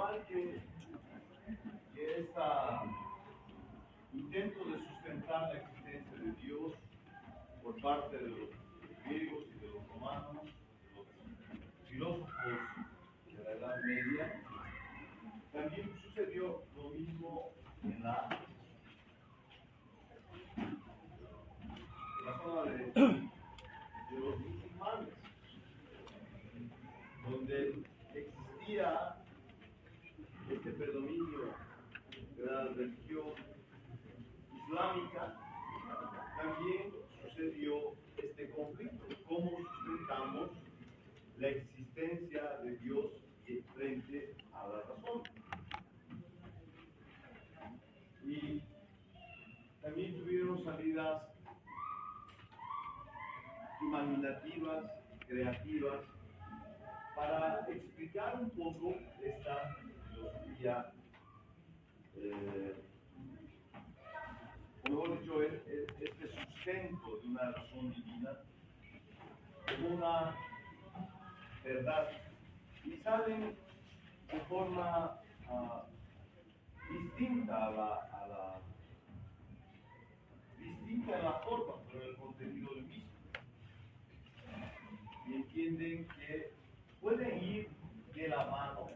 mal que este intento de sustentar la existencia de Dios por parte de los griegos y de los romanos, de los filósofos de la Edad Media, también sucedió lo mismo en la zona de los musulmanes, donde existía este predominio de la religión islámica. También sucedió este conflicto: cómo sustentamos la existencia de Dios frente a la razón. Y también tuvieron salidas imaginativas, creativas, para explicar un poco esta filosofía, o mejor dicho, este sustento de una razón divina como una verdad, y salen de forma distinta distinta en la forma, pero el contenido del mismo. Y entienden que pueden ir de la mano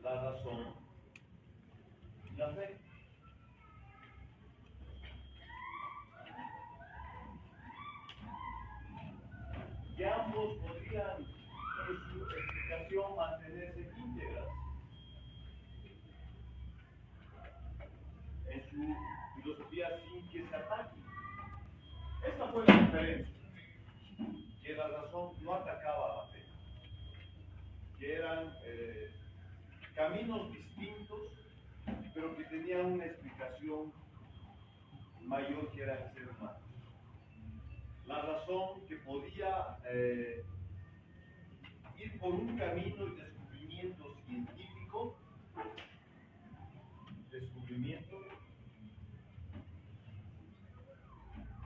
la razón y la fe. Que ambos podrían en su explicación mantenerse íntegras en su filosofía sin que se ataquen. Esta fue la diferencia, que la razón no atacaba a la fe, que eran caminos distintos, pero que tenían una explicación mayor, que era el ser humano. La razón que podía ir por un camino de descubrimiento científico,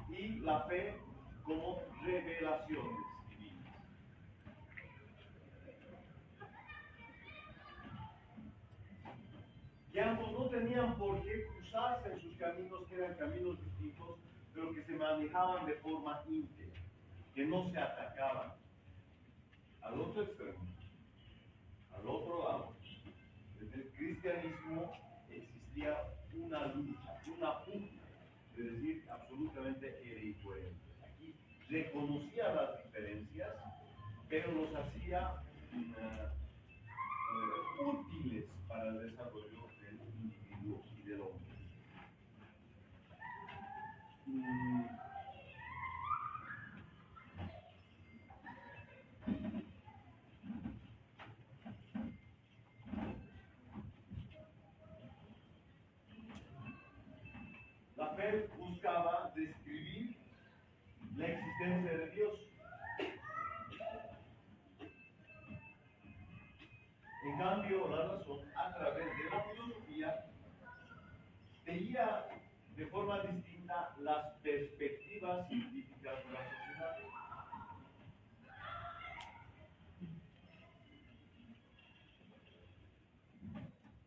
y la fe como revelaciones divinas. Y ambos no tenían por qué cruzarse en sus caminos, que eran caminos distintos, pero que se manejaban de forma íntegra, que no se atacaban. Al otro extremo, al otro lado, desde el cristianismo existía una lucha, una pugna, es decir, absolutamente era incoherente. Aquí reconocía las diferencias, pero los hacía útiles para el desarrollo del individuo y del hombre. La fe buscaba describir la existencia de Dios. En cambio, la razón, a través de la filosofía, veía de forma distinta las perspectivas científicas de la sociedad.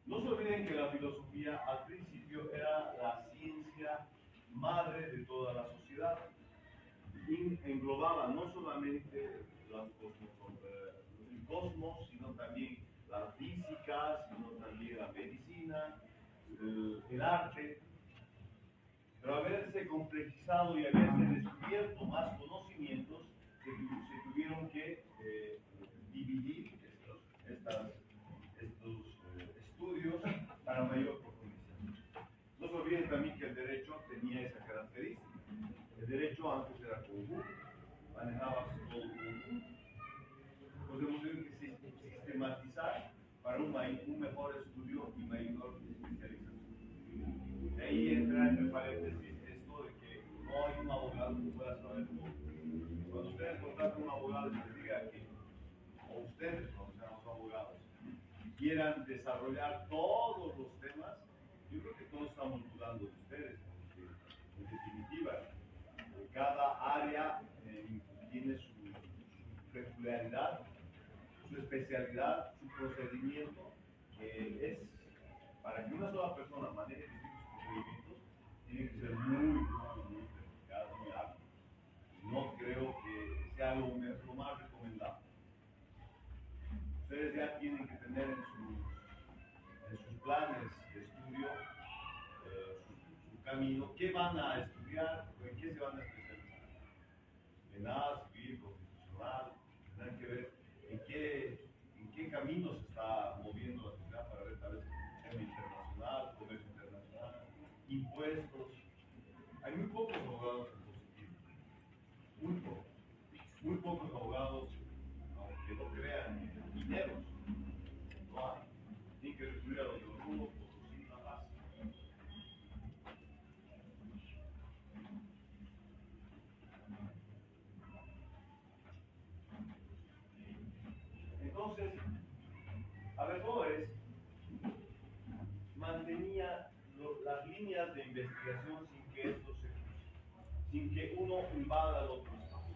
No se olviden que la filosofía al principio era la ciencia madre de toda la sociedad. Y englobaba no solamente el cosmos, sino también la física, sino también la medicina, el arte. Pero haberse complejizado y haberse descubierto más conocimientos, se tuvieron que dividir estos estudios para mayor profundización. No se olviden también que el derecho tenía esa característica. El derecho antes era conjunto, manejaba todo conjunto. Podemos decir que sistematizar para un mejor estudio y mayor especialización. De ahí entra en el paréntesis esto de que no hay un abogado que pueda saber todo. Cuando ustedes contratan un abogado y les diga que, o ustedes, cuando sean los abogados, quieran desarrollar todos los temas, yo creo que todos estamos dudando de ustedes, porque en definitiva, cada área tiene su peculiaridad, su especialidad, su procedimiento, es para que una sola persona maneje distintos procedimientos, tiene que ser muy practicado, muy hábil. No creo que sea lo más recomendable. Ustedes ya tienen que tener en sus planes de estudio su camino, qué van a estudiar, o en qué se van a especializar. En nada civil, constitucional, tendrán que ver en qué camino se está moviendo la sociedad para ver tal vez tema internacional, comercio internacional, impuestos. Hay muy pocos abogados en positivo, muy pocos abogados, aunque no crean, mineros, no hay. Tienen que recurrir a los de los rubros, Potosí, nada más. Entonces, Aberroes mantenía las líneas de investigación sin que esto se sin que uno invada al otro espacio.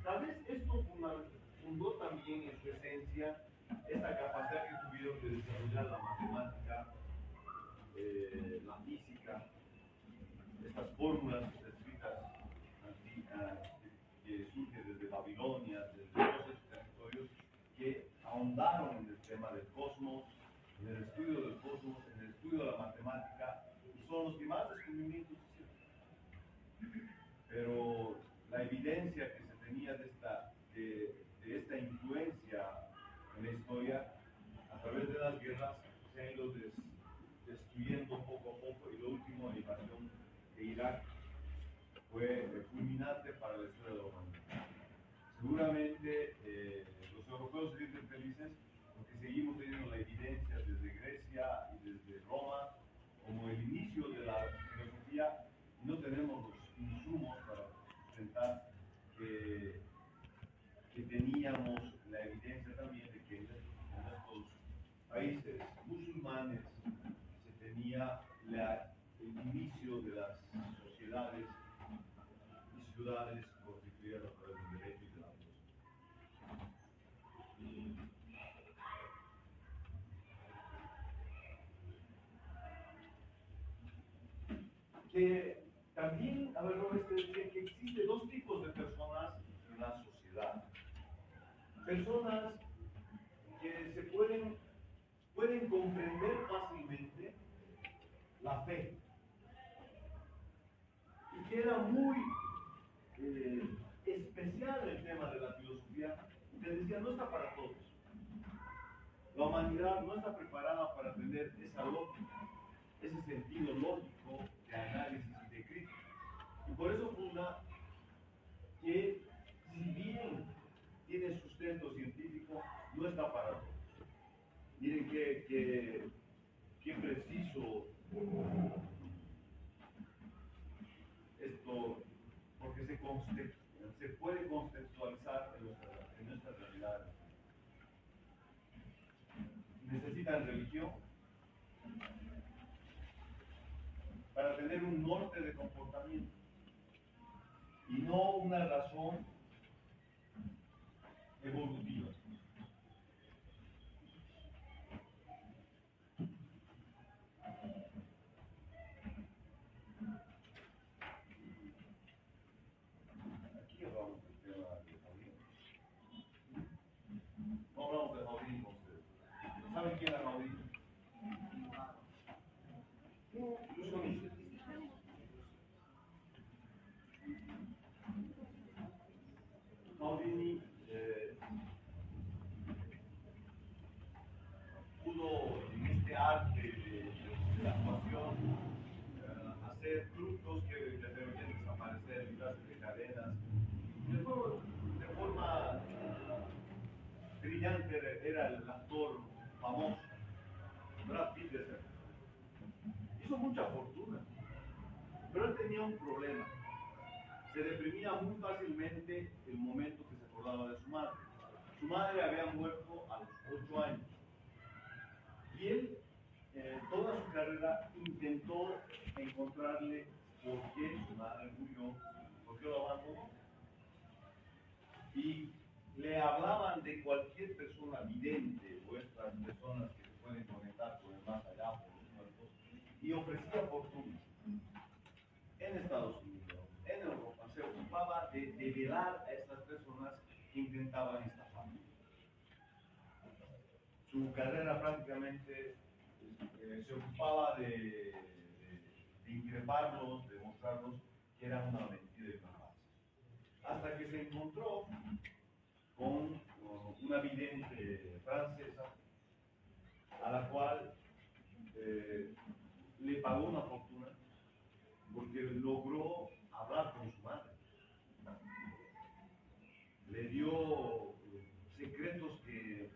Tal vez esto fundó también en su esencia esta capacidad que tuvieron de desarrollar la matemática, la física, estas fórmulas escritas que surgen desde Babilonia, desde todos esos territorios que ahondaron en el tema del cosmos, en el estudio del cosmos, en el estudio de la matemática, y son los que más descubrimientos hicieron. Pero la evidencia que se tenía de esta influencia en la historia, a través de las guerras, se ha ido destruyendo poco a poco, y lo último, la invasión de Irak, fue fulminante para la historia de la humanidad. Seguramente los europeos se sienten felices porque seguimos teniendo la evidencia desde Grecia y desde Roma como el inicio de la filosofía, y no tenemos los insumos para presentar que teníamos la evidencia también de que en estos países musulmanes se tenía el inicio de las sociedades y ciudades constituidas a través del derecho y de la filosofía. Que también, a ver, Robert, decía que existen dos tipos de personas en la sociedad. Personas que pueden comprender fácilmente la fe, y que era muy especial el tema de la filosofía, que decía, no está para todos. La humanidad no está preparada para tener esa lógica, ese sentido lógico de análisis y de crítica. Y por eso funda que, si bien tiene sustento científico, no está para todos. Miren qué preciso esto, porque se puede contextualizar en nuestras realidades. Necesitan religión para tener un norte de comportamiento y no una razón evolutiva. Aquí hablamos del tema de Jaudí. No hablamos de Jaudí con ustedes. ¿Saben quién era Jaudí? Ilusionista. Jaudini pudo, en este arte de la actuación, hacer trucos que le permitían desaparecer libras de cadenas. De forma brillante era el actor famoso, Brad Pitt. Hizo mucha fortuna, pero él tenía un problema. Se deprimía muy fácilmente el momento que se acordaba de su madre. Su madre había muerto a los 8 años. Y él, toda su carrera, intentó encontrarle por qué su madre murió, por qué lo abandonó. Y le hablaban de cualquier persona vidente o estas personas que se pueden conectar con el más allá, por los muertos, y ofrecía fortuna. En Estados Unidos, en Europa, se ocupaba de velar a estas personas que intentaban estafar. Su carrera prácticamente se ocupaba de increparlos, de mostrarlos que eran una mentira y una farsa. Hasta que se encontró con una vidente francesa a la cual le pagó una fortuna porque logró hablar con su madre. Le dio secretos que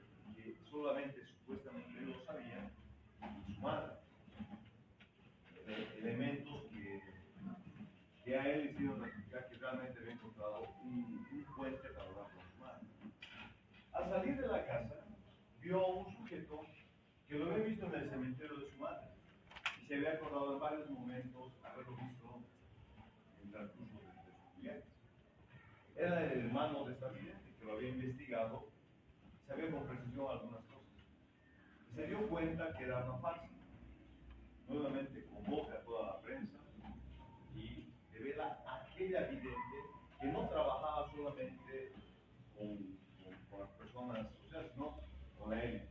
solamente supuestamente él lo sabía y su madre. Elementos que a él le hicieron rectificar que realmente había encontrado un puente para hablar con su madre. Al salir de la casa, vio a un sujeto que lo había visto en el cementerio de su madre y se había acordado en varios momentos haberlo visto en el transcurso de su viaje. Era el hermano de esta vidente que lo había investigado y sabía con precisión algunas cosas. Y se dio cuenta que era una farsa. Nuevamente convoca a toda la prensa y revela a aquella vidente que no trabajaba solamente con las personas sociales, sino con la élite.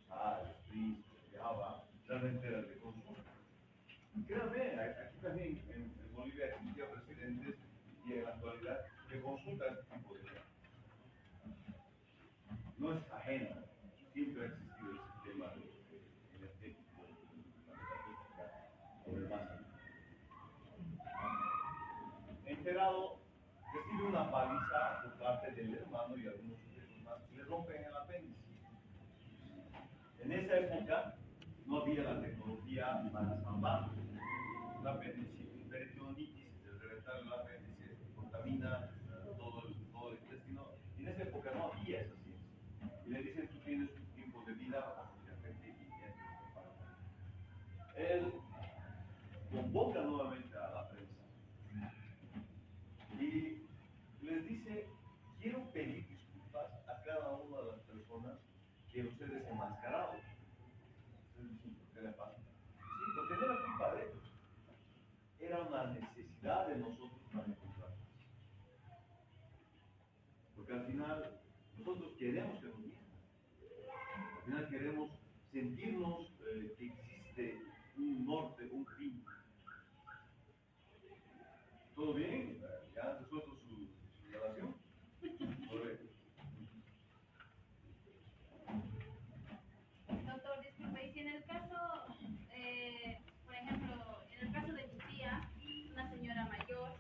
Los príncipes, viajaba, realmente era de consulta. Créanme, aquí también en Bolivia existían presidentes y en la actualidad que consultan este tipo de cosas. No es ajena, siempre ha existido el sistema energético, la metafísica, sobre el más. Enterado, recibe una paliza por parte del hermano y algunos sujetos más y le rompen el apéndice. En esa época no había la tecnología para salvarlo. Un apéndice, un peritonitis, el reventar el apéndice contamina todo el intestino. Y en esa época no había esa ciencia. Y le dicen, tú tienes un tiempo de vida para que te afecte y él convoca nuevamente a la prensa y les dice, quiero pedir disculpas a cada una de las personas que ustedes enmascararon. Ustedes dicen, ¿por qué le pasa? Sí, porque no era culpa de ellos. Era una necesidad de nosotros para encontrar. Porque al final, nosotros queremos que nos mientan. Al final queremos sentirnos que existe un norte, un fin. ¿Todo bien? ¿Ya han resuelto su relación? Correcto. Doctor, disculpe, y si en el caso, por ejemplo, en el caso de mi tía, una señora mayor,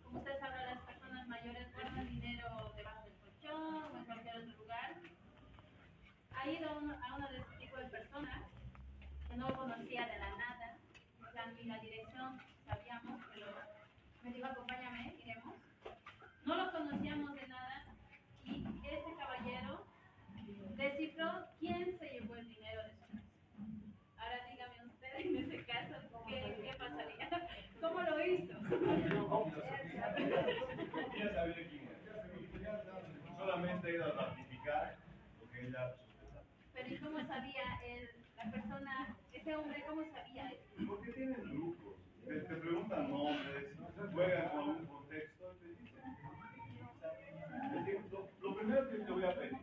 como usted sabrá, las personas mayores guardan dinero debajo del colchón o en cualquier otro lugar, ha ido a una de este tipo de personas que no conocía de la nada, o sea, ni la dirección sabíamos, pero me dijo, acompáñame, iremos. No lo conocíamos de nada y este caballero descifró quién se llevó el dinero de su casa. Ahora dígame usted en ese caso, ¿qué pasaría? ¿Cómo lo hizo? Ella sabía quién era. Solamente iba a ratificar lo que ella sospechaba. Pero ¿y cómo sabía la persona, ese hombre, cómo sabía eso? Porque tienen grupos. Te preguntan nombres, juegan con un contexto y te dicen. Lo primero que te voy a pedir,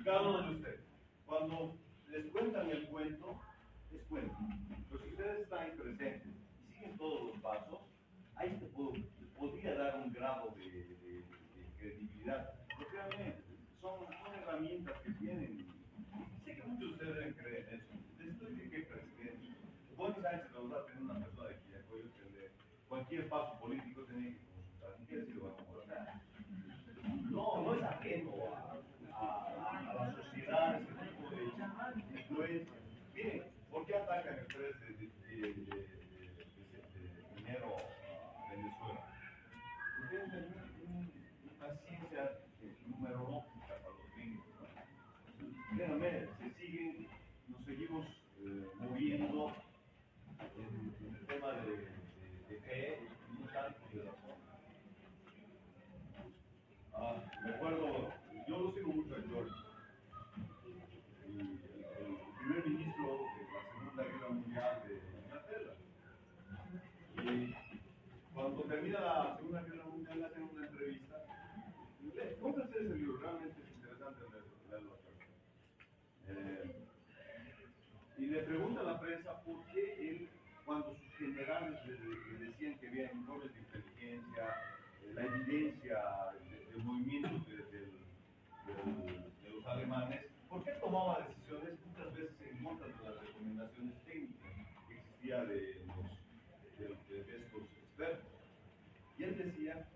cada uno de ustedes, cuando les cuentan el cuento, es cuento. Pero si ustedes están ahí presentes y siguen todos los pasos, ahí te podría dar un grado de credibilidad. Porque realmente son herramientas que tienen. Sé que muchos de ustedes deben creer en eso. Les estoy diciendo que presidente. Bonnie Sánchez lo va a tener una persona de Quillacoyo que cualquier paso político tiene que consultar. Ni quiere decir lo va a consultar. No es ajeno a la sociedad, ese tipo de influencia. Miren, ¿por qué atacan empresas de dinero a Venezuela? Porque tienen una ciencia numerológica para los gringos. Créanme, nos seguimos moviendo en el tema de fe, no tanto cuando sus generales le decían que había informes de inteligencia, la evidencia del movimiento de los alemanes, ¿por qué tomaba decisiones muchas veces en contra de las recomendaciones técnicas que existía de estos expertos? Y él decía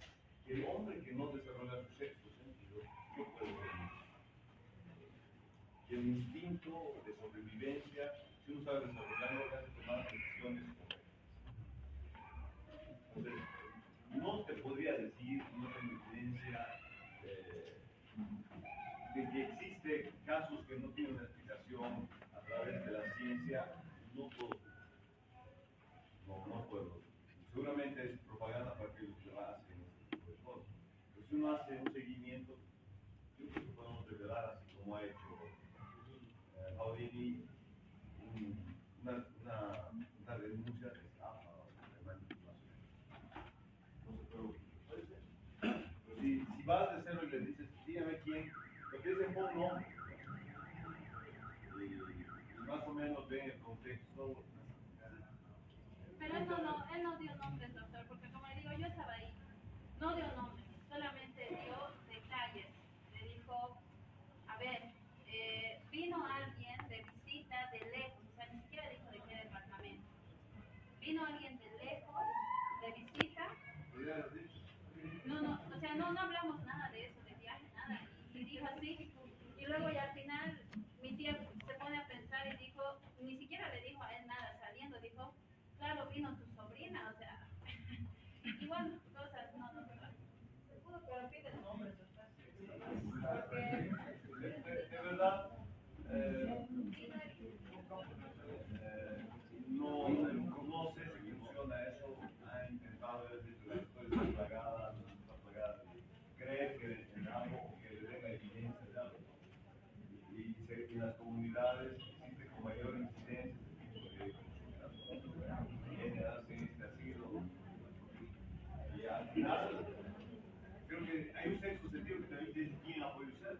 que el hombre que no desarrolla su sexto sentido no puede dormir. Que el instinto de sobrevivencia, si uno sabe desarrollarlo, le hace tomar decisiones correctas. Entonces, no te podría decir, no tengo evidencia de que existe casos que no tienen una explicación a través de la ciencia, no puedo. No puedo. Seguramente es propaganda para que los que hacen este tipo de cosas. Pero si uno hace un seguimiento, yo creo que podemos revelar, así como ha hecho Audini, una denuncia de estafa o de manipulación. No sé, pero puede ser. Pero si vas de cero y le dices, dígame quién, lo que dicen pon nombre. Y más o menos ven el contexto. Pero él no dio nombres, doctor, porque como le digo, yo estaba ahí. No dio nombres, solamente dio detalles. Le dijo, a ver, vino alguien de visita de lejos, o sea, ni siquiera dijo de qué departamento. Vino alguien de lejos, de visita. No, o sea, no hablamos nada de eso, de viaje, nada. Y dijo así, y luego ya al final mi tía se pone a pensar y dijo, ni siquiera le dijo a él nada saliendo, dijo, claro, vino tu sobrina, o sea, y bueno, cosas, no se pudo, pero pide el nombre, porque De verdad, no sé si funciona eso. Ha intentado desde la historia plagada, creer que en algo, que le den la evidencia de algo. Y sé que en las comunidades existe con mayor incidencia este tipo de consultas. Viene a darse este asilo. Y al final, creo que hay un sexto sentido que también dice quién ha podido ser.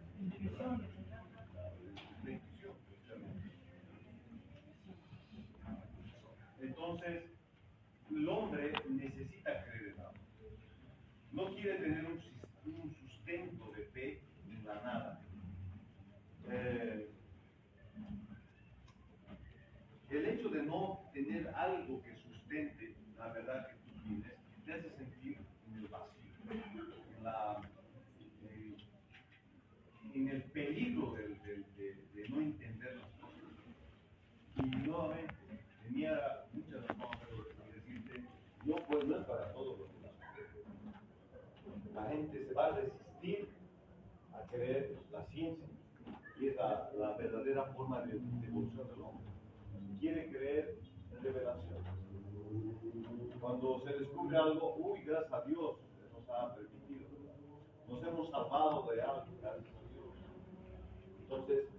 La intuición, precisamente. Entonces, el hombre necesita creer en algo. No quiere tener un sustento de fe en la nada. El hecho de no tener algo que sustente la verdad que tú tienes, te hace sentir en el vacío, en el peligro de no entender las cosas. Y nuevamente, tenía muchas razones para decirte, no, pues no es para todos los demás. La gente se va a resistir a creer la ciencia, y es la verdadera forma de evolución del hombre. Quiere creer en revelación. Cuando se descubre algo, uy, gracias a Dios, nos ha permitido. Nos hemos salvado de algo, gracias a Dios. Entonces,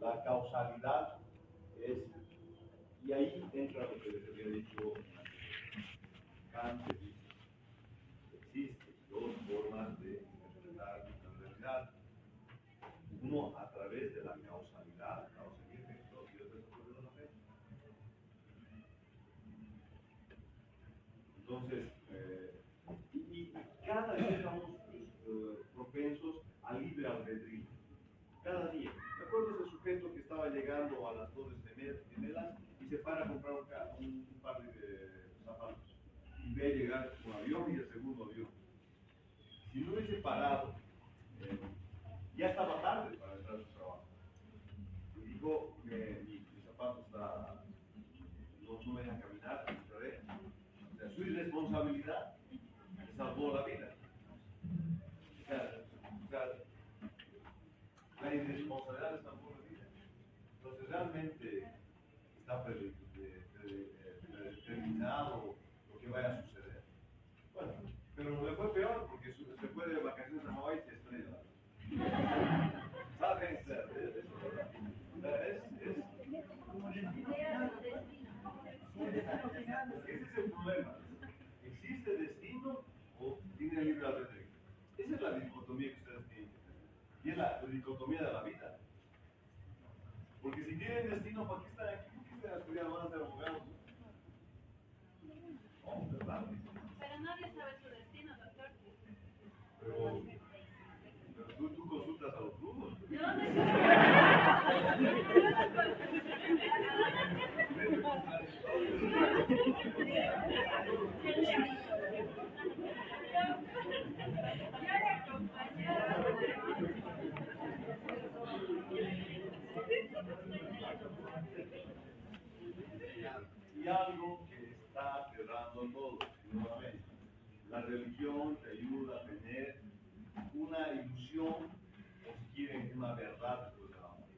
la causalidad es, y ahí entra lo que les había dicho Kant, que dice, existen dos formas de interpretar la realidad. Uno a través de la causalidad, causa y efecto, y otro a través de la fe. Entonces, y cada día estamos propensos al libre albedrío. Cada día. ¿Te acuerdas del sujeto que estaba llegando a las Torres Gemelas y se para a comprar un par de zapatos? Y ve llegar un avión y el segundo avión. Si no hubiese parado, ya estaba tarde para entrar a su trabajo. Y dijo, mi zapato está, no me dejan caminar, entraré. O sea, su irresponsabilidad le salvó la vida. O sea, la irresponsabilidad le salvó la vida. Entonces, realmente está determinado lo que vaya a suceder. Bueno, pero le fue peor porque se fue de vacaciones a Hawái y se estrella. ¿Saben? Ese es el problema. ¿Existe destino o tiene libre albedrío? Esa es la dicotomía que ustedes tienen que tener. Y es la dicotomía de la vida. Porque si tienen destino, ¿para qué están aquí? ¿Por qué están estudiando? Van a ser abogados. pero tú consultas a los brujos. Yo no sé. Y algo que está quebrando todo, nuevamente. La religión te ayuda a tener una ilusión, o si quieren, una verdad después de la muerte.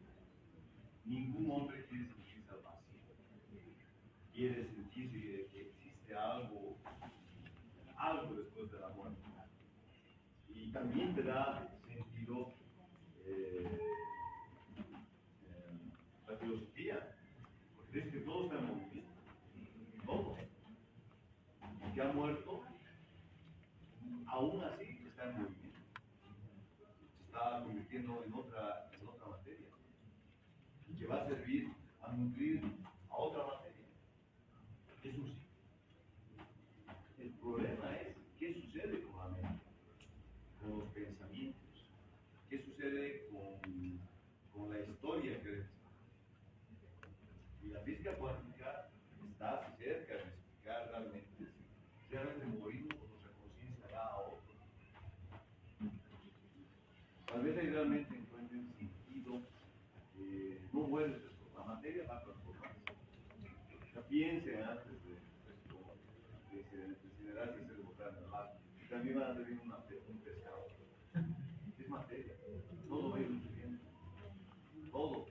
Ningún hombre quiere sentirse al vacío. Quiere sentirse que existe algo después de la muerte. Y también te da sentido la filosofía, porque es que todo está en movimiento, todo. El que ha muerto, aún así está en movimiento, se está convirtiendo en otra materia, y que va a servir a nutrir a otra materia. Eso sí. El problema es qué sucede con la mente, con los pensamientos, qué sucede con la historia que es. Y la física cuántica está cerca de explicar realmente si realmente morimos o nuestra conciencia va a otro. Tal vez ahí realmente encuentren sentido, no mueres después, la materia va a transformarse. Ya piensen antes de incinerarse y ser botada en el mar. También van a tener un pescado. Es materia, todo va a ir sucediendo, todo.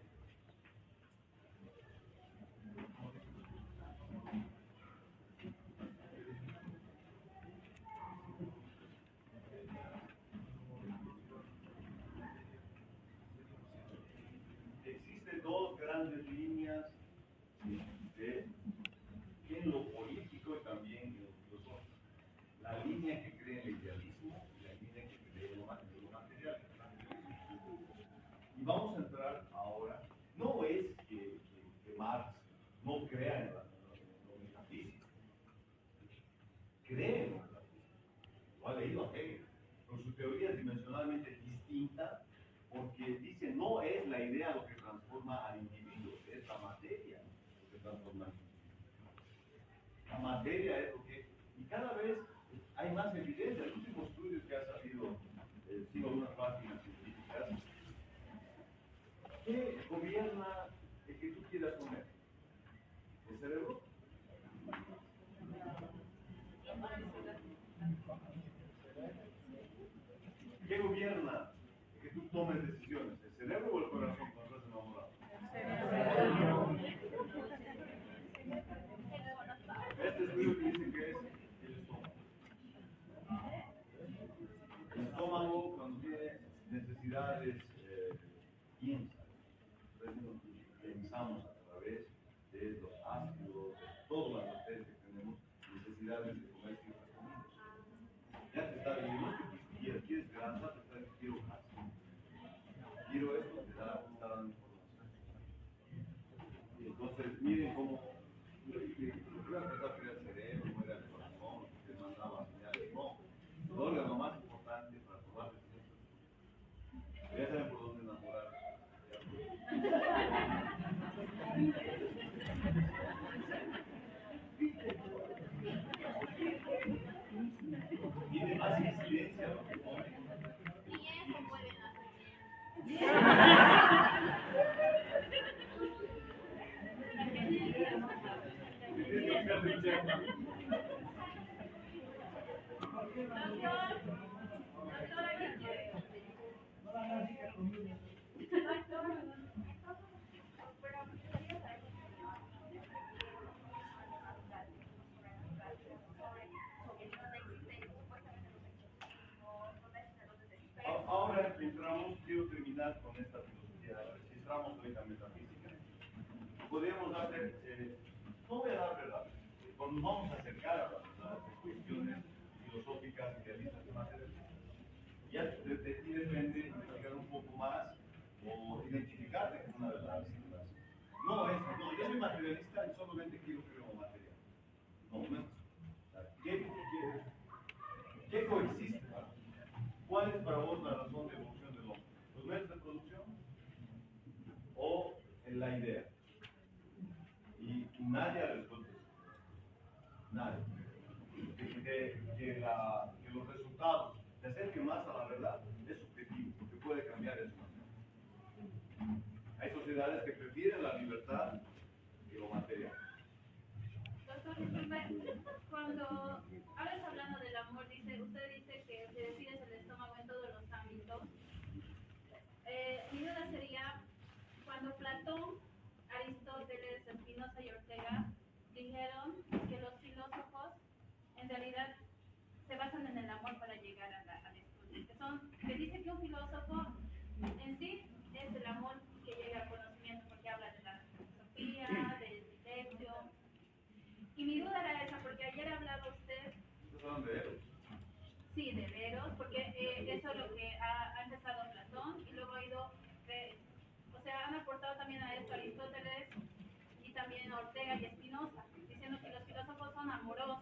Existen dos grandes líneas en lo político y también en lo filosófico. La línea que cree en el idealismo y la línea que cree en lo material. Y vamos a entrar ahora, no es que Marx no crea en lo metafísico, cree en lo metafísico, lo ha leído a Hegel, pero su teoría es dimensionalmente distinta porque dice no es la idea lo que transforma al individuo, es la materia lo que transforma al individuo. La materia es lo que, y cada vez hay más evidencia. El último estudio que ha salido, sigo unas páginas científicas, ¿qué gobierna el que tú quieras comer? ¿El cerebro? ¿Qué gobierna el que tú tomes decisiones? ¿El cerebro o el corazón cuando estás enamorado? Este estudio que dice que es el estómago. El estómago, cuando tiene necesidades, piensa. Pensamos a través de los ácidos, de todas las bacterias que tenemos, necesidades de comer ciertas comidas. Ya te está diciendo que quieres grasa, te está diciendo quiero grasa. Quiero esto, te está dando información. Y entonces, miren cómo lo que iba a empezar que era el cerebro, no era el corazón, que te mandaba señales. No, el órgano más importante para tomar decisiones. Ya saben por dónde enamorar. Tiene más incidencia lo que ponen. Y eso pueden hacer bien. Ahora entramos, quiero terminar con esta filosofía, si entramos en la metafísica. Podríamos hacer, no voy a dar verdad, cuando nos vamos a acercar a las cuestiones filosóficas, idealistas y materialistas. Ya de ti depende investigar un poco más o identificarte con una de las siglas. No es, no, yo soy materialista y solamente quiero creer como material. No, no. ¿Qué coexiste? vos la razón de evolución del hombre? ¿Los medios de producción o en la idea? Y nadie ha resuelto eso. Nadie. Que los resultados se acerquen más a la verdad es subjetivo, porque puede cambiar eso. Hay sociedades que prefieren la libertad que lo material. Doctor, disculpe, cuando hablas hablando del amor, usted dice que se decide el estómago en todos los ámbitos. Mi duda sería, cuando Platón, Aristóteles, Spinoza y Ortega dijeron que los filósofos en realidad se basan en el amor para llegar al estudio. Que dice que un filósofo en sí es el amor que llega al conocimiento, porque habla de la filosofía, del silencio. Y mi duda era esa, porque ayer hablaba usted. ¿Estás hablando de Eros? Sí, de veros, porque eso es lo que ha empezado Platón y luego ha ido, o sea, han aportado también a esto Aristóteles y también Ortega y Spinoza, diciendo que los filósofos son amorosos,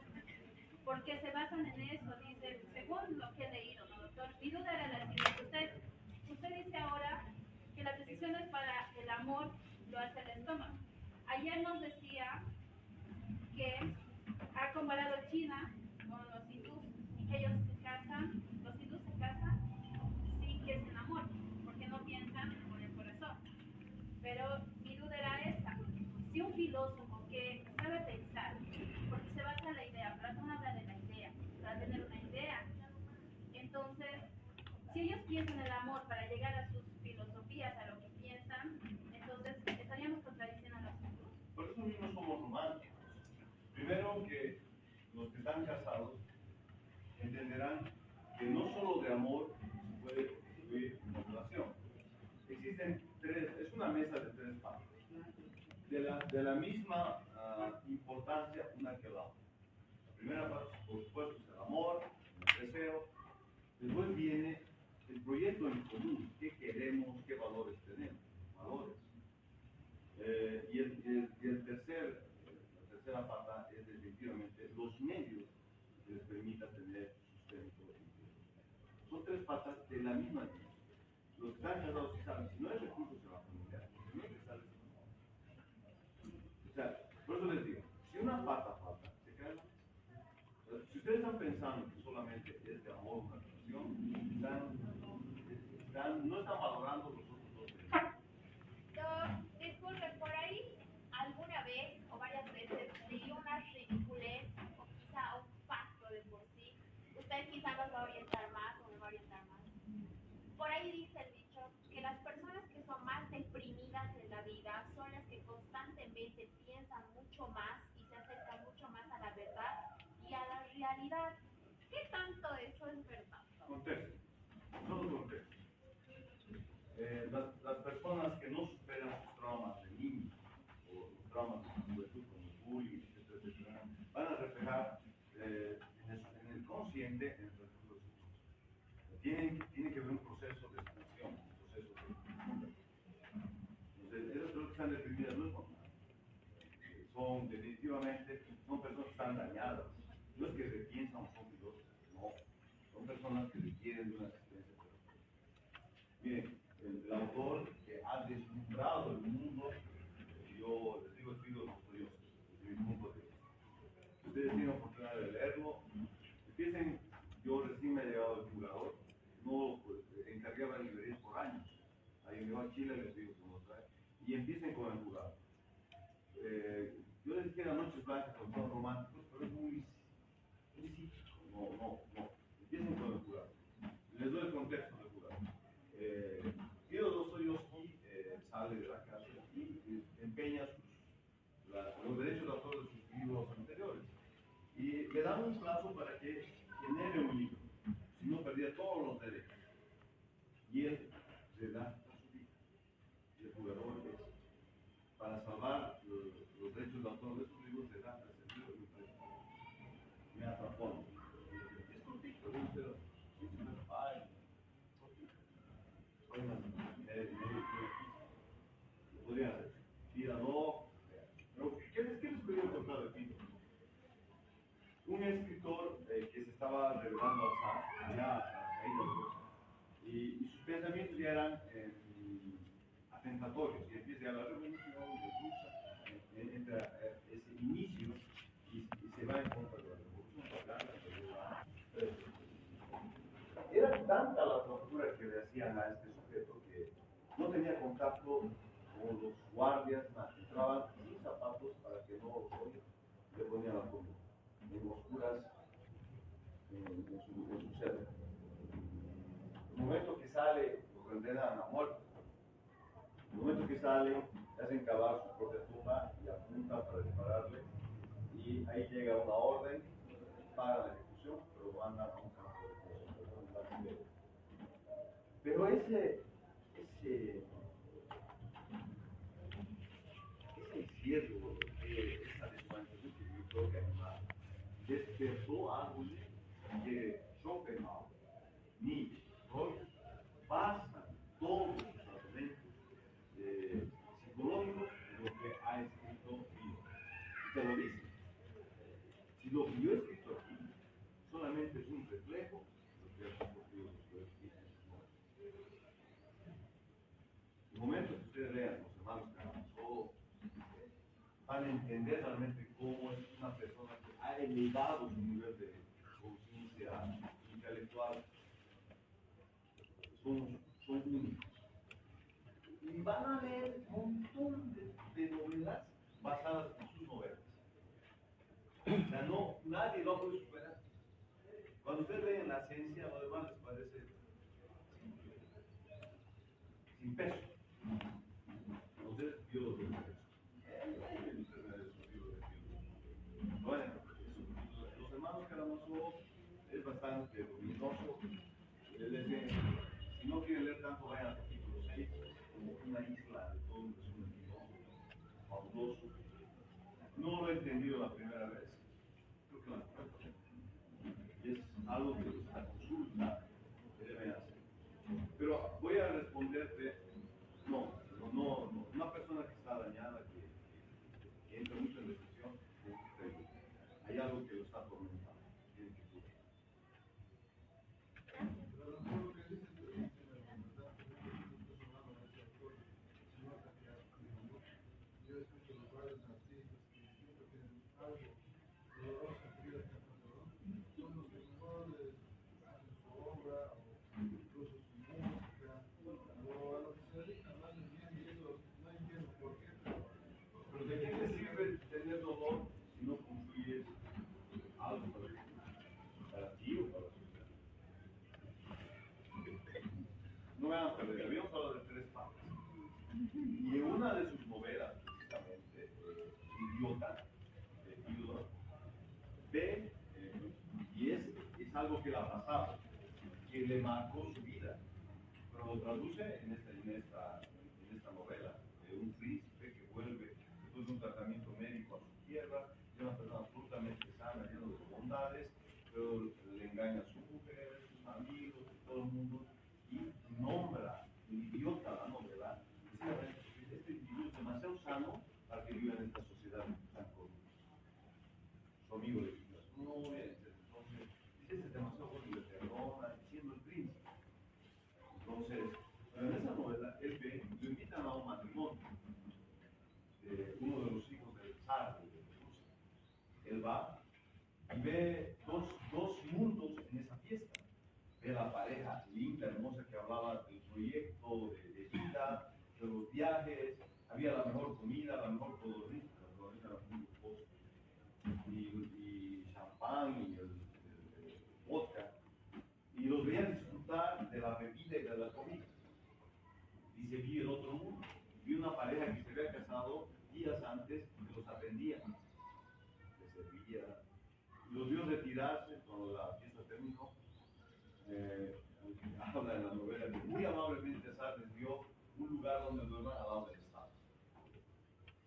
porque se basan en eso, dice, según lo que he leído, ¿no, doctor? Mi duda era la siguiente, usted dice ahora que las decisiones para el amor lo hace el estómago. Ayer nos decía que ha comparado China con los hindús y que ellos se casan, los hindús se casan sin que se enamoren, porque no piensan con el corazón. Pero mi duda era esa, si un filósofo que sabe pensar, porque se basa en la idea, Platón habla de la idea, para tener una idea, entonces, si ellos piensan el amor para llegar a sus filosofías, a lo que piensan, entonces estaríamos contradiciendo a los hindús. Por eso mismos somos románticos. Primero que los que están casados entenderán que no solo de amor se puede construir una relación. Existen tres, es una mesa de tres partes. De la misma importancia una que la otra. La primera parte, por supuesto, es el amor, el deseo. Después viene el proyecto en común. ¿Qué queremos? ¿Qué valores tenemos? Valores. La tercera pata es definitivamente los medios que les permita tener sustento. Son tres patas de la misma línea. Los que están casados sí saben, si no hay recursos en la familia, si no hay que estar. O sea, por eso les digo, si una pata falta, se cae la mesa. Si ustedes están pensando que solamente es de amor una relación, no están valorando los otros dos derechos. Disculpe, por ahí alguna vez o varias veces leí una ridiculez o quizá un facto de por sí. Usted quizá nos va a orientar más o me va a orientar más. Por ahí dice el dicho que las personas que son más deprimidas en la vida son las que constantemente piensan mucho más y se acercan mucho más a la verdad y a la realidad. ¿Qué tanto eso es verdad? Contexto, todo contexto. Las personas que no superan sus traumas de niño o los traumas de su juventud como el bullying, etcétera, van a reflejar en el consciente en el transcurso de su vida. Tiene que haber un proceso de sanación, un proceso de. Entonces, esas personas que están deprimidas no es normal. Son definitivamente, son personas que están dañadas. No es que repiensan o son filósofos, no. Son personas que requieren de una asistencia terapéutica. Miren, el autor que ha deslumbrado el mundo, yo les digo, escribo los estudios desde mi punto de vista. Si ustedes tienen oportunidad de leerlo, empiecen, yo recién me he llegado al jugador, no pues, encargaba librerías por años. Ahí me voy a Chile, les digo cómo trae, y empiecen con el jugador. Yo les dije las noches blancas con tonos románticos, pero es muy cínico, no. Empiecen con el jugador. Les doy el contexto del jugador. Guido Dostoyevsky sale de la cárcel y empeña los derechos de autor de sus libros anteriores. Y le dan un plazo para que genere un libro, si no perdía todos los derechos. Y él le da su vida. Y el jugador para salvar los derechos de autor de sus libros, le da el libro de un precio. Me atrapó. Es cortito, pero ay. Podría ser. Tíralo. Pero, ¿qué les quería contar de Pito? Un escritor que se estaba revelando al zar, ya caído de Dios, pensamientos ya eran atentatorios, y empieza la revolución rusa, entra ese inicio y se va en contra de la revolución, era tanta la tortura que le hacían a este sujeto que no tenía contacto con los guardias, entraban sin zapatos para que no los oigan, le ponían la comida en oscuras en su celda. El momento que sale, lo condenan a muerte. El momento que sale, le hacen cavar su propia tumba y apuntan para dispararle. Y ahí llega una orden, pagan la ejecución, pero mandan a un campo de concentración. Pero ese encierro, esa deshumanidad que yo creo que además despertó árboles que Schopenhauer, Nietzsche, Freud, basan todos sus argumentos psicológicos en lo que ha escrito Guido. Te lo dice. Si lo que yo he escrito aquí solamente es un reflejo de lo que ha ocurrido en su vida. El momento que ustedes lean los hermanos Karamazov, van a entender realmente cómo es una persona que ha elevado su nivel de conciencia intelectual. Son únicos. Y van a leer un montón de novelas basadas en sus novelas. O sea, no, nadie lo puede superar. Cuando ustedes leen la ciencia, lo demás les parece sin peso. Entonces, yo lo veo. Bueno, los hermanos Karamazov es bastante luminoso. Si no quieren leer tanto, vayan al capítulo 6, como una isla de todo un resumen fabuloso. No lo he entendido la primera vez, creo que la cuarta. Y es algo que la consulta deben hacer. Pero voy a responderte, una persona que está dañada, que entra mucho en depresión, hay algo que lo está atormentando, tiene que curar. Pero ¿de qué te sirve tener dolor si no construyes algo para ti o para la sociedad? No me hagan perder, habíamos hablado de 3 partes. Y en una de sus novelas, precisamente, Idiota, Idiota, ve, y es algo que le ha pasado, que le marcó su vida, pero lo traduce en esta novela, de un príncipe que vuelve después de un tratamiento médico a su tierra, es una persona absolutamente sana, llena de bondades, pero le engaña a su mujer, a sus amigos, a todo el mundo, y nombra el idiota la novela, precisamente porque este individuo es demasiado sano para que viva en esta sociedad tan corrupta. Su amigo le quita su novia, etc. Entonces, dice, este es demasiado bueno y le perdona, siendo el príncipe. Entonces, en esa novela, él ve, lo invitan a un matrimonio de uno de los hijos del zar de Rusia. Él va y ve dos mundos en esa fiesta. Ve la pareja linda, hermosa, que hablaba del proyecto de vida, de los viajes, había la mejor comida, la mejor codorniz, era muy lujoso, y champán y el vodka, y los veían disfrutar de la bebida y de la comida. Dice, vi el otro mundo, vi una pareja que se había casado días antes y los atendía, les servía, y los vio retirarse cuando la fiesta terminó. Habla en la novela que muy amablemente Sar les dio un lugar donde duerman al lado del Estado.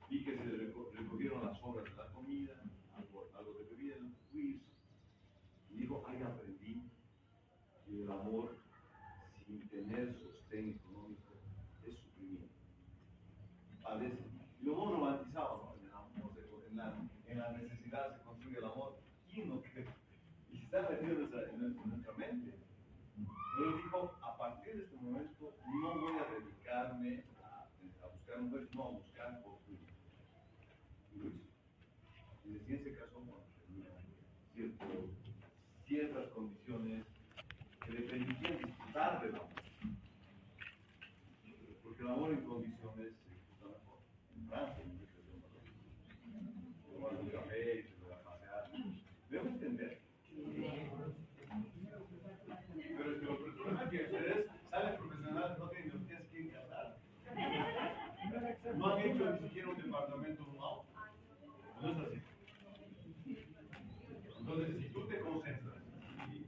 Vi que se recogieron las sobras de la comida, algo de bebida, y dijo, ahí aprendí que el amor sin tener sostén económico es sufrimiento. Padece. Y lo hemos romantizado, ¿no? En el amor, en la necesidad se construye el amor. ¿Quién no cree? Y se está metido en nuestra mente. Pero dijo, a partir de este momento, la mujer, sino a buscar por su Luis. Y en ese caso, bueno, tenía ciertas condiciones que le permitían disfrutar del amor. Porque el amor en condiciones se disfruta mejor. En Francia, en muchas se tomar un café, se va a pasear. Debo entender. Pero es que el problema es que ustedes salen profesionales, no tienen ni ustedes que casar. No han hecho ni siquiera un departamento nuevo. No es así. Entonces, si tú te concentras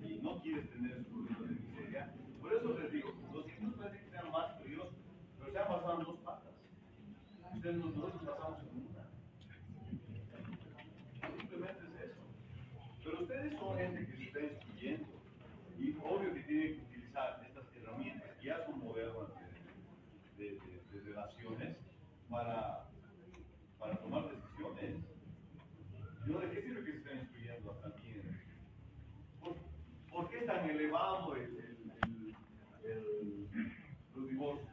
y no quieres tener esos problemas de miseria, por eso les digo, los hijos pueden que sean más fríos, pero se han basado en dos patas. Ustedes nosotros basamos en una. Simplemente es eso. Pero ustedes son gente que se está instruyendo y obvio que tienen que utilizar estas herramientas que ya son modernas de relaciones para tomar decisiones. ¿No? ¿De qué sirve que se estén instruyendo también? ¿Por qué es tan elevado los divorcios?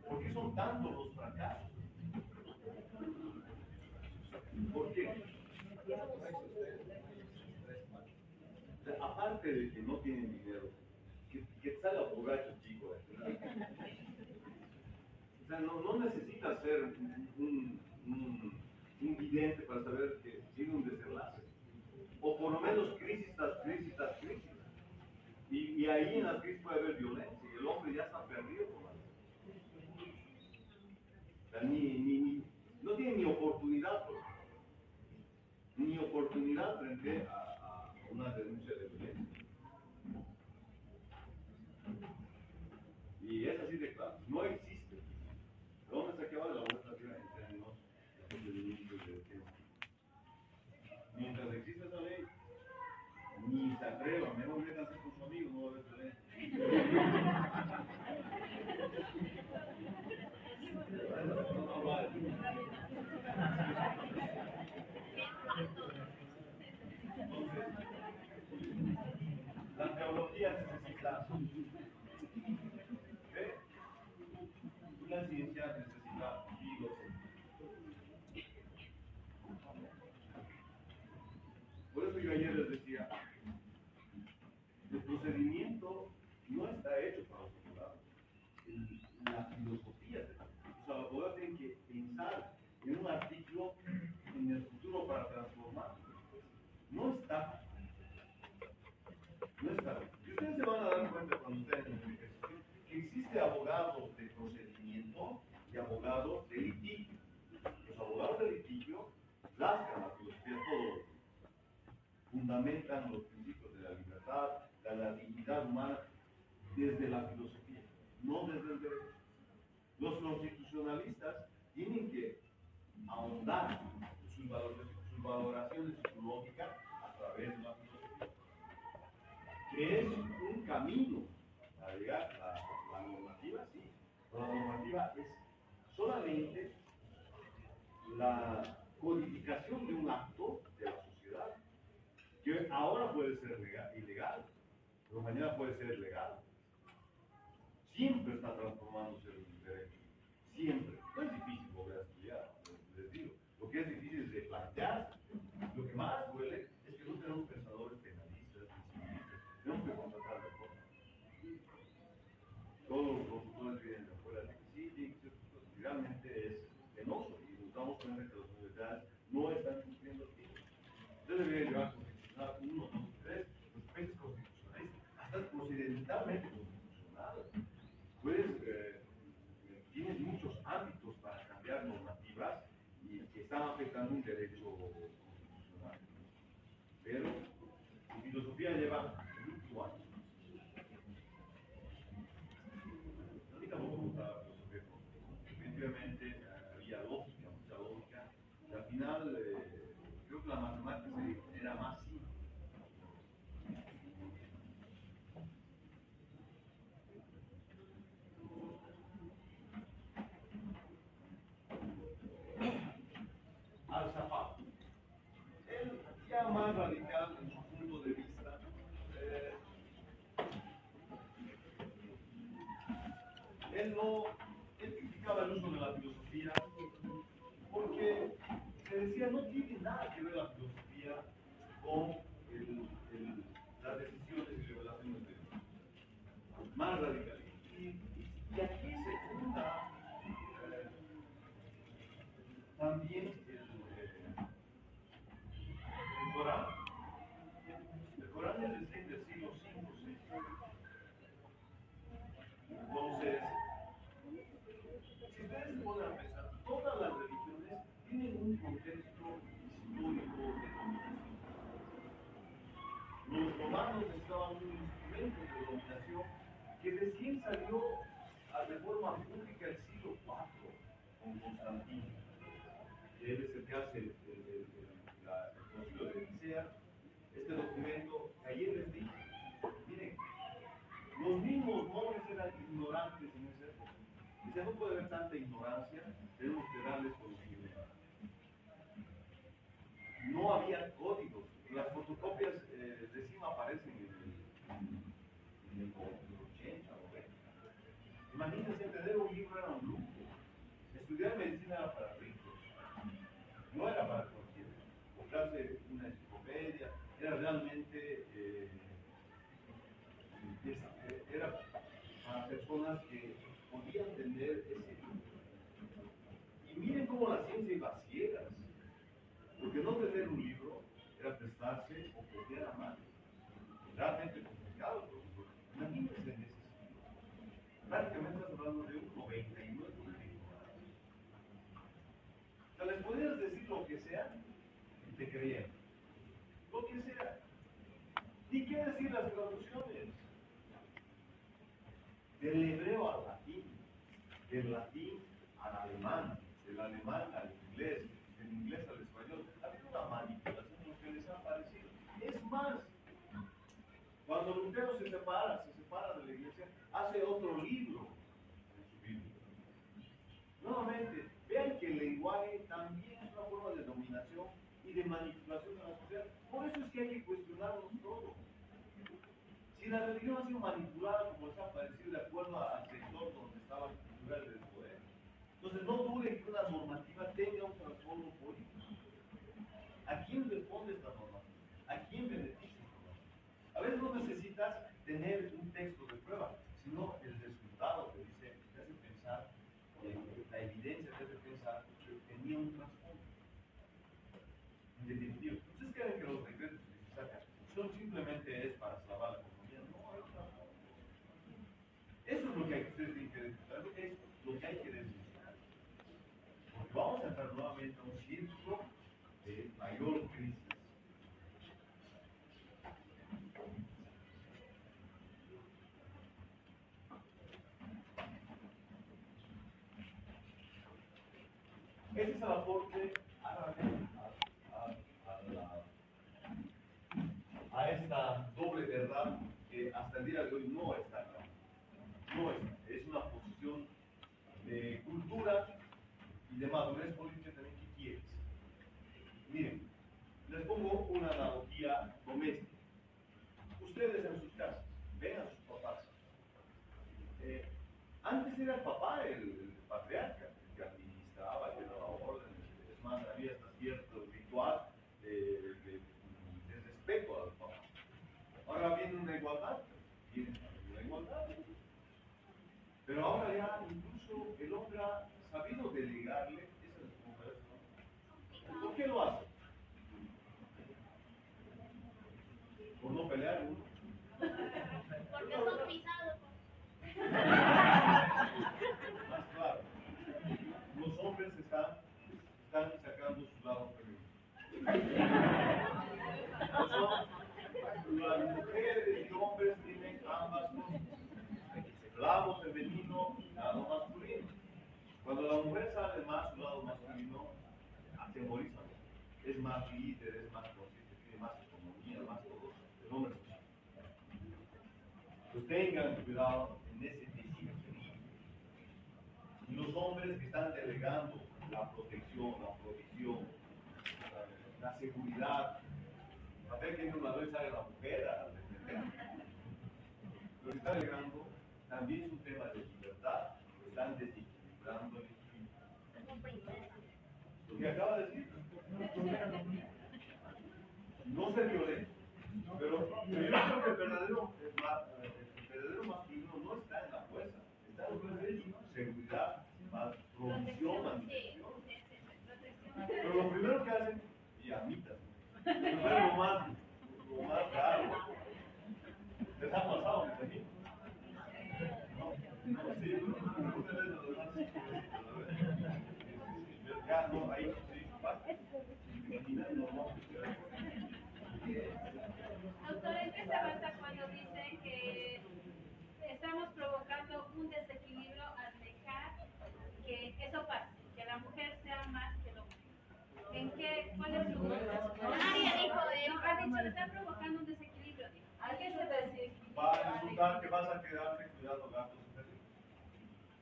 ¿Por qué son tantos los fracasos? ¿Por qué? O sea, aparte de que no tienen dinero, que salga borracho chico. O sea, no necesitas ser un vidente para saber que tiene un desenlace. O por lo menos crisis tras crisis tras crisis. Y ahí en la crisis puede haber violencia y el hombre ya está perdido con la o sea, no tiene ni oportunidad, ni oportunidad frente a una denuncia de violencia. Y es así de claro, no existe. ¿Dónde se acaba la legislación en términos de procedimientos de defensa? Mientras exista esa ley, ni se atreva, menos métanse con su amigo, no va a haber violencia. No vale. Entonces, la teología necesita fe, la ciencia necesita filosofía. Por eso yo ayer les decía, el procedimiento no está hecho para los abogados. La filosofía, los abogados tienen que pensar en un artículo en el futuro para transformar. No está. No está. Y ustedes se van a dar cuenta cuando estén en el ejercicio que existe abogados de procedimiento y abogados de litigio. Los abogados de litigio rascan la filosofía todo, fundamentan los principios de la libertad, de la dignidad humana desde la filosofía, no desde el derecho. Los constitucionalistas tienen que ahondar sus valoraciones psicológicas a través de la filosofía, que es un camino a llegar a la normativa, sí. La normativa es solamente la codificación de un acto de la sociedad, que ahora puede ser ilegal, pero mañana puede ser legal. Siempre está transformándose el derecho, siempre. No es difícil volver a estudiar, les digo. Lo que es difícil es de plantear. Lo que más duele es que no tenemos pensadores penalistas, tenemos que contratar reformas. Todos los consultores vienen de afuera de que sí, tiene que ser justo, y realmente es penoso, y nos damos cuenta que las universidades no están cumpliendo el tiempo. Ustedes deberían llevar constitucional 1, 2, 3, los países constitucionalistas, hasta procedimentalmente constitucional. Tienes muchos ámbitos para cambiar normativas y que están afectando un derecho constitucional. Pero su filosofía lleva muchos años. A mí tampoco me gustaba la filosofía, porque definitivamente había lógica, mucha lógica, y al final creo que la matemática era más simple. Al zapato. Él, ya más radical en su punto de vista, él no él criticaba el uso de la filosofía porque se decía no tiene nada que ver la filosofía con las decisiones y revelaciones de Dios. Más radicales. Y aquí se funda también el Corán. El Corán es decir, del siglo V, VI. Entonces, si ustedes se ponen a pensar, todas las religiones tienen un contexto histórico de dominación. Los romanos estaban un instrumento de dominación que recién salió a reforma pública el siglo IV con Constantino. Él es el que hace el concilio de Nicea. Este documento que ayer les dije, miren, los mismos nobles eran ignorantes en esa época. Dice, no puede haber tanta ignorancia, tenemos que darles conocimiento. No había códigos. Las fotocopias recién aparecen en el 80 o 90. Imagínense, tener un libro era un lujo. Estudiar medicina era para ricos. No era para cualquiera. Comprarse una enciclopedia era realmente era para personas que podían tener ese libro. Y miren cómo la ciencia iba a ciegas. Porque no tener un libro era prestarse o copiar a mano. Realmente complicado. Imagínense en ese siglo. Prácticamente estás hablando de un 99%. O sea, les podías decir lo que sea y te creían. Lo que sea. ¿Y qué decir las traducciones? Del hebreo al latín, del latín al alemán, del alemán al inglés, del inglés al español. Ha habido una manipulación en lo que les ha parecido. Es más, cuando Lutero se separa de la iglesia, hace otro libro en su Biblia. Nuevamente, vean que el lenguaje también es una forma de dominación y de manipulación de la sociedad. Por eso es que hay que cuestionarnos todo. Si la religión ha sido manipulada como les ha parecido de acuerdo al sector donde estaba el cultural del poder, entonces no dude que una normativa tenga un trasfondo político. ¿A quién responde esta normativa? ¿A quién beneficia esta normativa? A veces no necesitas tener un texto de prueba, sino el resultado que dice, te hace pensar, la evidencia te hace pensar que tenía un trasfondo. En definitiva, ¿ustedes creen que los decretos que se sacan simplemente es para salvar la economía? No, hay otra forma. Eso es lo que ustedes tienen que discutir, es lo que hay que denunciar. Porque vamos a entrar nuevamente a un círculo de mayor crisis. Ese es el aporte a esta doble verdad que hasta el día de hoy no está acá. No está. Es una posición de cultura y de madurez política también que quieres. Miren, les pongo una analogía doméstica. Ustedes en sus casas, ven a sus papás. Antes era el papá el patriarca, el que administraba, el que daba órdenes. Es más, había hasta cierto ritual de respeto a los papás. Ahora viene una igualdad, pero ahora ya incluso el hombre ha sabido delegarle esas mujeres, ¿no? ¿Por qué lo hace? Por no pelear uno. Porque son pisados. Más claro, los hombres están sacando su lado femenino. Las mujeres y hombres tienen ambas cosas. Lado femenino, lado masculino. Cuando la mujer sale más su lado masculino, atemoriza. Es más líder, es más consciente, tiene más economía, más todo. El hombre es más. Pues tengan cuidado en ese desequilibrio. Y los hombres que están delegando la protección, la provisión, la seguridad, a ver que una vez sale la mujer a defender. Lo que está delegando también es un tema de libertad, lo están desequilibrando. dándole lo que acaba de decir. No se violenta, pero yo creo que el verdadero masculino no está en la fuerza, está en seguridad, provisión, manutención. Pero lo primero que hacen, y amitas, eso es lo más raro. ¿Les ha pasado? No, sí, ya, no, ahí, sí, pasa. Doctor, ¿en qué se basa cuando dice que estamos provocando un desequilibrio al dejar que eso pase, que la mujer sea más que el hombre? ¿En qué? ¿Cuál es su Nadie dijo eso. Ha dicho que está provocando un desequilibrio. ¿A qué se desequilibrio? Va a resultar que vas a quedarte cuidando gatos y perros.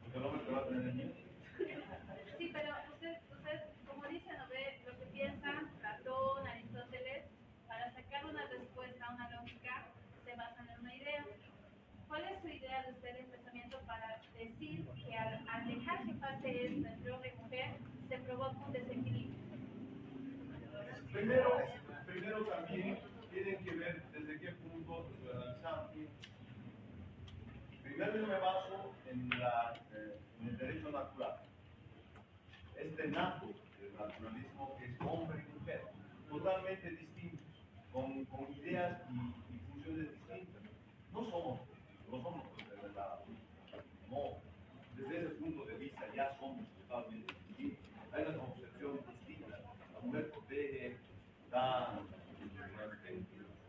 Porque el hombre te va a tener miedo. Sí, pero usted, como dice, ¿no ve lo que piensa Platón, Aristóteles? Para sacar una respuesta, una lógica, se basan en una idea. ¿Cuál es su idea de usted de pensamiento para decir que al dejar que pase esto entre hombre y mujer, se provoca un desequilibrio? Primero también tienen que ver desde qué punto lo analizamos. Primero yo me baso en el derecho natural. Este nato del naturalismo que es hombre y mujer, totalmente distintos, con ideas y funciones distintas. No somos de verdad. No, desde ese punto de vista ya somos totalmente distintos. Hay una concepción distinta. La mujer protege, da,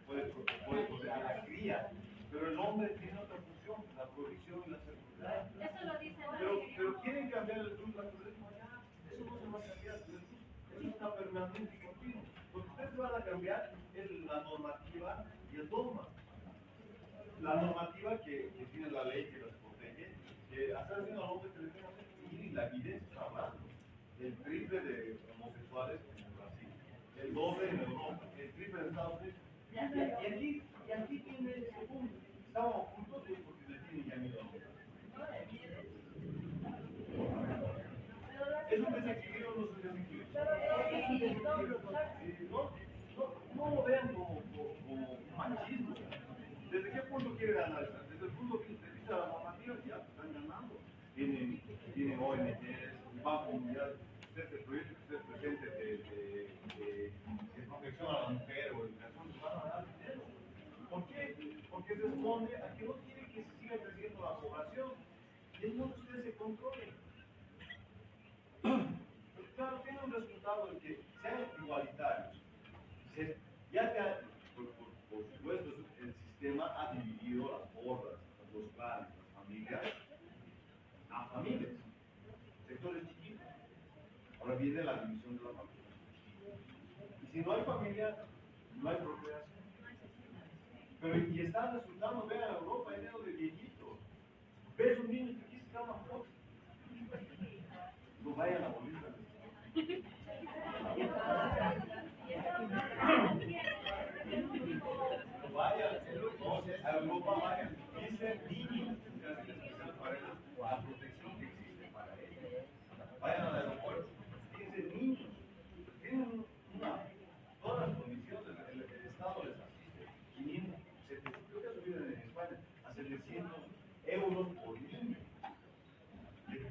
puede proteger la cría, pero el hombre tiene otra función, la provisión y la seguridad. Eso lo dice la Pero quieren cambiar el naturalismo allá, eso no se va a cambiar, eso está permanente y continuo. Lo que ustedes van a cambiar es la normativa y el dogma. La normativa que tiene la ley que las protege, que hasta haciendo al hombre que le tenga y la evidencia está hablando. El triple de homosexuales en Brasil, el doble en Europa, el triple en Estados Unidos. Y aquí tiene ese punto. Estaban ocultos porque le tienen ya miedo a los. ¿Es un desequilibrio o no es un desequilibrio? No lo vean como un machismo. ¿Desde qué punto quieren analizar? Desde el punto de vista de la normativa, ya están ganando. Tienen ONGs, Banco Mundial, el proyecto que usted presente de protección a la mujer o educación, se van a dar dinero. ¿Por qué? Porque responde a que no quiere que siga creciendo la población y es donde ustedes se controlen. Pero claro, tiene un resultado de que sean igualitarios. Por supuesto, el sistema ha dividido las hordas, los clanes, las familias, a familias, sectores chiquitos. Ahora viene la división de la familia. Y si no hay familia, no hay procreación. Pero y están resultando, vean a Europa, hay lleno de viejitos. Ves un niño que quiere sacar una foto. No vayan a Bolivia. Vayan, a Europa vayan. Dicen niños, para la protección que existe para ellos. Vayan al aeropuerto. Dicen niños. Tienen todas las condiciones, el Estado les asiste. 500, 700, creo que ha subido en España a 700 euros por niño.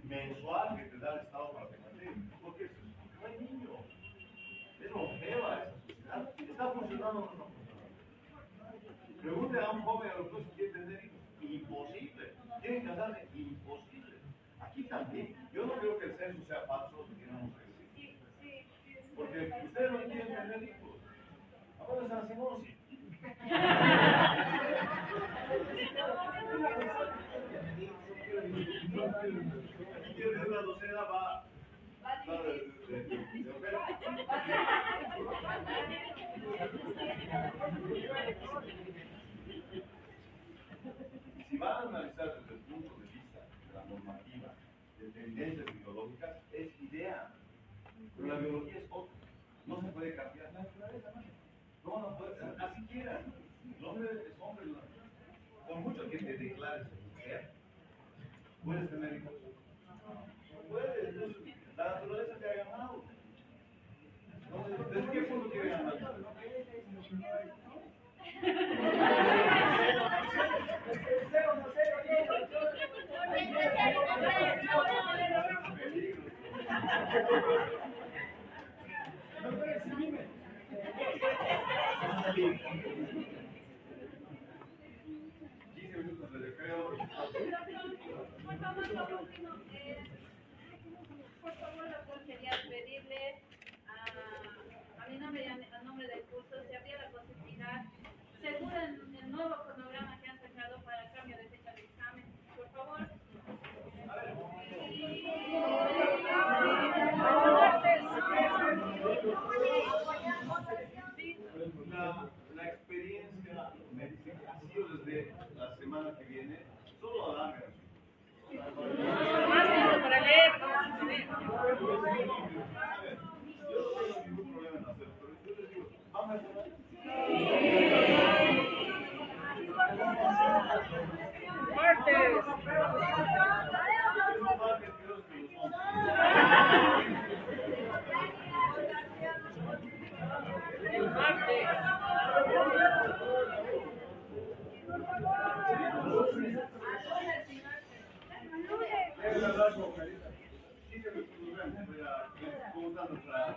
Mensual que te da el Estado para que mantenga. Porque no hay niños. Es longeva esa sociedad. ¿Está funcionando o no está funcionando? Pregunte a un joven a los dos si quiere tener hijos. Imposible. Quieren casarse. Imposible. Aquí también. Yo no creo que el censo sea falso si tienen un censo. Porque ustedes no quieren tener hijos. Ahora de San Simón sí. Aquí tiene una docena va de oferta. Si van a analizar desde el punto de vista de la normativa, de tendencias biológicas, es idea. Pero la biología es otra. No se puede cambiar la naturaleza, no van a poder, así quieran. El hombre es hombre. Por mucho que te declares mujer, puedes tener hijos. Puedes Minutos de recreo. Por favor, lo último, por favor, doctor, quería pedirle a mi nombre y al nombre del curso si habría la posibilidad, según el nuevo cronograma que han sacado para el cambio de fecha de examen, por favor. La experiencia me dice que ha sido desde la semana que viene, solo alarga. Para leer. Yo no tengo ningún problema en hacerlo, pero yo les digo, vamos a hacer. Martes. El martes. Voy a preguntar nuestra